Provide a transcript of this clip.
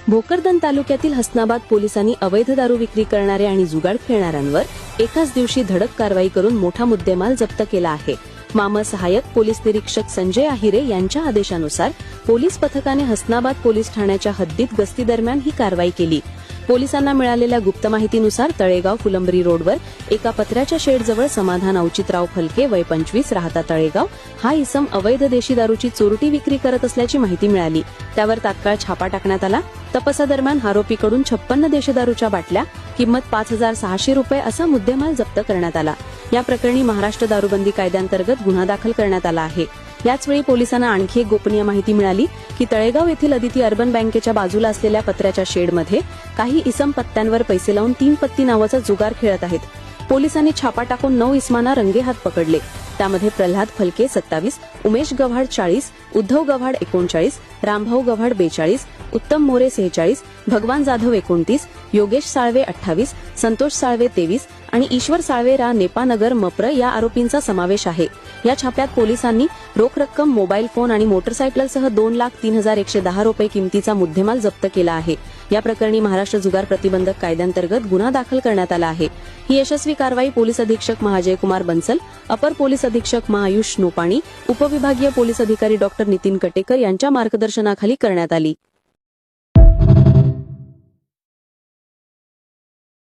भोकरदन तालुक्यातील हसनाबाद पोलिसांनी अवैध दारू विक्री करणारे आणि जुगाड खेळणाऱ्यांवर एकाच दिवशी धडक कारवाई करून मोठा मुद्देमाल जप्त केला आहे। मामा सहाय्यक पोलीस निरीक्षक संजय आहिरे यांच्या आदेशानुसार पोलीस पथकाने हसनाबाद पोलीस ठाण्याच्या हद्दीत गस्ती दरम्यान ही कारवाई केली। पोलिसांना मिळालेल्या गुप्त माहितीनुसार तळेगाव फुलंब्री रोडवर एका पत्र्याच्या शेडजवळ समाधान औचितराव फलके वय 25 राहता तळेगाव हा इसम अवैध देशी दारूची चोरटी विक्री करत असल्याची माहिती मिळाली। त्यावर तात्काळ छापा टाकण्यात आला। तपासादरम्यान आरोपीकडून 56 देशी दारूच्या बाटल्या किंमत 5,600 रुपये असा मुद्देमाल जप्त करण्यात आला। या प्रकरणी महाराष्ट्र दारूबंदी कायद्याअंतर्गत गुन्हा दाखल करण्यात आला आहे। याचवेळी पोलिसांना आणखी एक गोपनीय माहिती मिळाली की तळेगाव येथील अदिती अर्बन बँकेच्या बाजूला असलेल्या पत्र्याच्या शेडमध्ये काही इसम पत्त्यांवर पैसे लावून 3 पत्ती नावाचा जुगार खेळत आहेत। पोलिसांनी छापा टाकून 9 इसमांना रंगेहात पकडले। त्यामध्ये प्रल्हाद फलके 27, उमेश गव्हाड 40, उद्धव गव्हाड 39, रामभाऊ गव्हाड 42, उत्तम मोरे 46, भगवान जाधव 29, योगेश साळवे 28, संतोष साळवे 23 आणि ईश्वर साळवे रा नेपानगर मप्र या आरोपींचा समावेश आहे। या छाप्यात पोलिसांनी रोख रक्कम, मोबाईल फोन आणि मोटरसायकलसह 2,03,110 रुपये किमतीचा मुद्देमाल जप्त केला आहे। या प्रकरणी महाराष्ट्र जुगार प्रतिबंधक कायद्याअंतर्गत गुन्हा दाखल करण्यात आला आहे। ही यशस्वी कारवाई पोलीस अधीक्षक महाजय कुमार बन्सल, अपर पोलीस अधीक्षक महायुष नोपाणी, उपविभागीय पोलीस अधिकारी डॉक्टर नितीन कटेकर यांच्या मार्गदर्शनाखाली करण्यात आली।